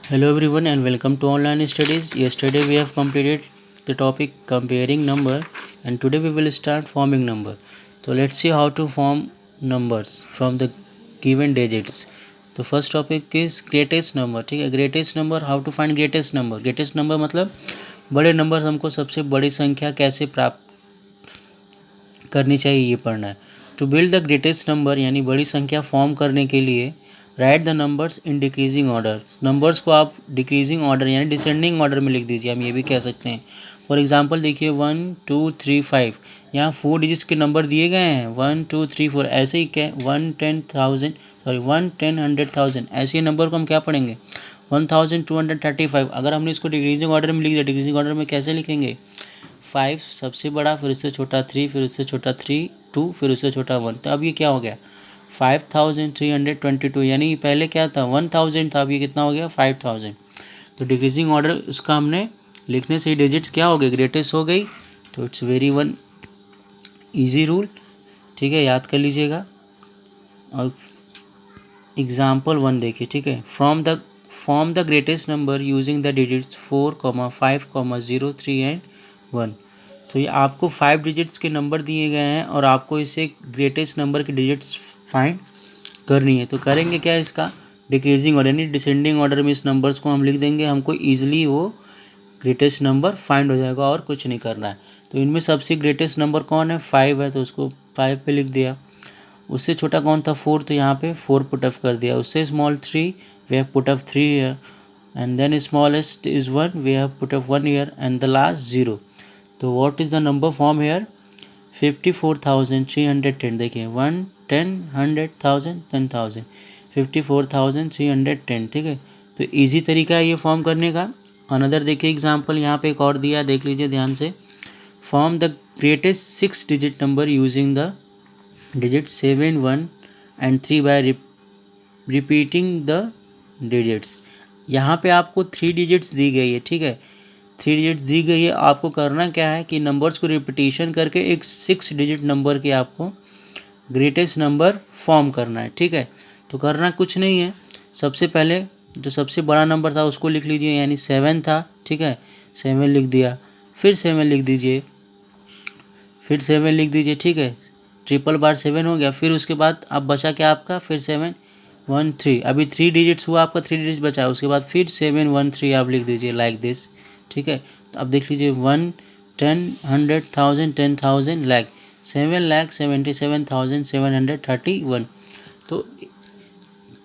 Hello everyone and welcome to online studies. Yesterday we have completed the topic comparing number and today we will start forming number. So let's see how to form numbers from the given digits. The first topic is greatest number. ठीक है, greatest number, how to find greatest number. Greatest number मतलब बड़े number, हमको सबसे बड़ी संख्या कैसे प्राप्त करनी चाहिए ये पढ़ना है. To build the greatest number यानी बड़ी संख्या फॉर्म करने के लिए write the numbers in decreasing order. Numbers को आप डिक्रीजिंग ऑर्डर यानी डिसेंडिंग ऑर्डर में लिख दीजिए, हम ये भी कह सकते हैं. फॉर एग्जांपल देखिए 1 2 3 5, यहाँ 4 डिजिट्स के नंबर दिए गए हैं 1 2 3 4. ऐसे ही क्या 1 10 100,000 ऐसे नंबर को हम क्या पढ़ेंगे 1235. अगर हमने इसको डिक्रीजिंग ऑर्डर में लिख दिया, डिक्रीजिंग ऑर्डर में कैसे लिखेंगे 5 सबसे बड़ा, फिर उससे छोटा 3, फिर उससे छोटा 3 2, फिर उससे छोटा 1. तो अब ये क्या हो गया 5322. यानी पहले क्या था 1000 था, अब ये कितना हो गया 5000. तो डिक्रीजिंग ऑर्डर इसका हमने लिखने से ही डिजिट्स क्या हो गए ग्रेटेस्ट हो गई. तो it's very one easy rule. ठीक है, याद कर लीजिएगा. और एग्जाम्पल 1 देखिए. ठीक है, form the greatest number using the digits 4, 5, 0, 3 and 1. तो ये आपको 5 डिजिट्स के नंबर दिए गए हैं और आपको इसे ग्रेटेस्ट नंबर के डिजिट्स फाइंड करनी है. तो करेंगे क्या इसका डिक्रीजिंग ऑर्डर यानी डिसेंडिंग ऑर्डर में इस नंबर्स को हम लिख देंगे, हमको ईजिली वो ग्रेटेस्ट नंबर फाइंड हो जाएगा और कुछ नहीं करना है. तो इनमें सबसे ग्रेटेस्ट नंबर कौन है 5 है, तो उसको 5 पे लिख दिया. उससे छोटा कौन था 4, तो यहाँ पे 4 पुट ऑफ कर दिया. उससे small 3 we have put off 3 here and then smallest is 1 we have put off 1 here and the last 0. तो what is the number form here 54,310. देखिए 1 10 100,000 10,000 54,310. ठीक है, तो इजी तरीका है ये फॉर्म करने का. अनदर देखिए एग्जांपल यहाँ पे एक और दिया, देख लीजिए ध्यान से. Form the greatest 6 digit number using the digit 7 1 and 3 bye repeating the digits. यहाँ पे आपको 3 डिजिट्स दी गई है. ठीक है, 3 डिजिट दी गई है. आपको करना क्या है कि नंबर्स को रिपीटिशन करके एक 6 डिजिट नंबर के आपको ग्रेटेस्ट नंबर फॉर्म करना है. ठीक है, तो करना कुछ नहीं है. सबसे पहले जो सबसे बड़ा नंबर था उसको लिख लीजिए, यानी 7 था. ठीक है, 7 लिख दिया, फिर 7 लिख दीजिए, फिर 7 लिख दीजिए. ठीक है, ट्रिपल बार 7 हो गया. फिर उसके बाद अब बचा क्या आपका फिर 7 1 3. अभी 3 डिजिट्स हुआ आपका, 3 डिजिट्स बचा. उसके बाद फिर 7 1 3 आप लिख दीजिए लाइक दिस. ठीक है, तो अब देख लीजिए 1 10 100,000 10,000 लाख 7,77,731. तो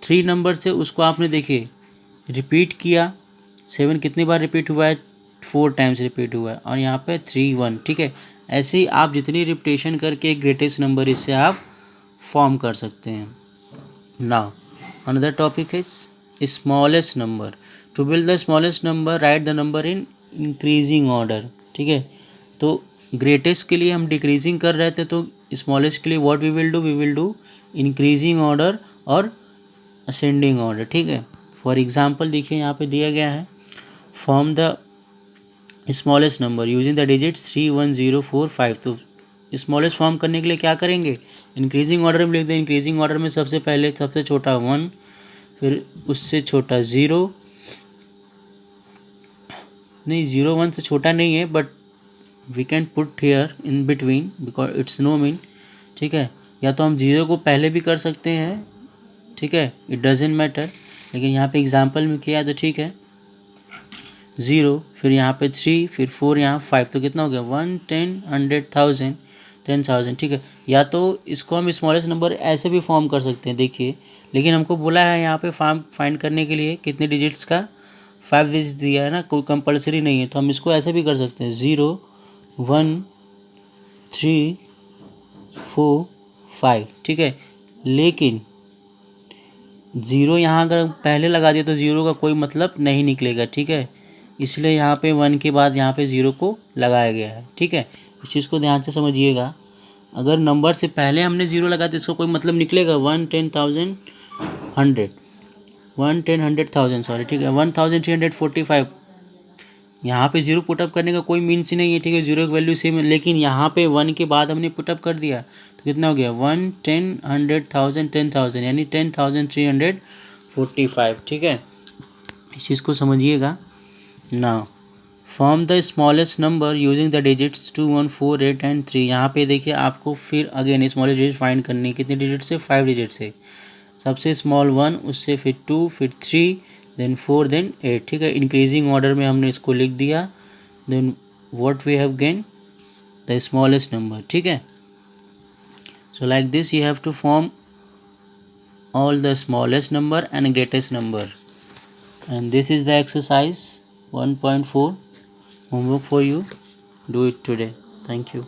3 नंबर से उसको आपने देखिए रिपीट किया. 7 कितनी बार रिपीट हुआ है 4 टाइम्स रिपीट हुआ है और यहाँ पे 3 1. ठीक है, ऐसे ही आप जितनी रिपीटेशन करके ग्रेटेस्ट नंबर इससे आप फॉर्म कर सकते हैं. Now another topic is smallest number. To build the smallest number write the number in increasing order. ठीक है, तो ग्रेटेस्ट के लिए हम डिक्रीजिंग कर रहे थे, तो स्मॉलेस्ट के लिए what we will do increasing order और असेंडिंग ऑर्डर. ठीक है, फॉर एग्जांपल देखिए यहाँ पे दिया गया है form the smallest number using the digits 3 1 0 4 5. तो स्मॉलेस्ट फॉर्म करने के लिए क्या करेंगे इंक्रीजिंग ऑर्डर में लिख दें. इंक्रीजिंग ऑर्डर में सबसे पहले सबसे छोटा 1, फिर उससे छोटा 0, नहीं 0 1 से छोटा नहीं है but we can put here in between because it's no mean. ठीक है, या तो हम 0 को पहले भी कर सकते हैं. ठीक है, इट डजेंट मैटर, लेकिन यहाँ पे एग्जांपल में किया तो ठीक है 0, फिर यहाँ पे 3, फिर 4, यहाँ 5. तो कितना हो गया 1 10 100,000 10,000. ठीक है, या तो इसको हम स्मॉलेस्ट नंबर ऐसे भी फॉर्म कर सकते हैं देखिए, लेकिन हमको बोला है यहाँ पे फॉर्म फाइंड करने के लिए कितने डिजिट्स का 5 डिजिट दिया है ना, कोई कंपलसरी नहीं है. तो हम इसको ऐसे भी कर सकते हैं 0 1 3 4 5. ठीक है, लेकिन 0 यहाँ अगर पहले लगा दिया तो 0 का कोई मतलब नहीं निकलेगा. ठीक है, इसलिए यहाँ पे 1 के बाद यहाँ पे 0 को लगाया गया है. ठीक है, इस चीज़ को ध्यान से समझिएगा. अगर नंबर से पहले हमने 0 लगा दिया इसका कोई मतलब निकलेगा 1 10,000 100 1 10 100,000 सॉरी. ठीक है, 1345. यहाँ पे 0 पुटअप करने का कोई मीन्स ही नहीं है. ठीक है, 0 की वैल्यू सेम है, लेकिन यहाँ पे 1 के बाद हमने पुटअप कर दिया तो कितना हो गया 1 10 100,000 10,000 यानी 10,345. ठीक है, इस चीज़ को समझिएगा। Now form the smallest number using the digits 2, 1, 4, 8 and 3। यहाँ पे देखिए आपको फिर अगेन स्मॉलेस्ट डिजिट फाइंड करनी है। कितने डिजिट से? 5 डिजिट से। सबसे स्मॉल 1, उससे फिर 2, फिर 3, देन 4, देन 8। ठीक है, इंक्रीजिंग ऑर्डर में हमने इसको लिख दिया। Then what we have gain? The smallest number. ठीक है, so like this you have to form all the smallest number and greatest number. And this is the exercise 1.4 homework for you. Do it today. Thank you.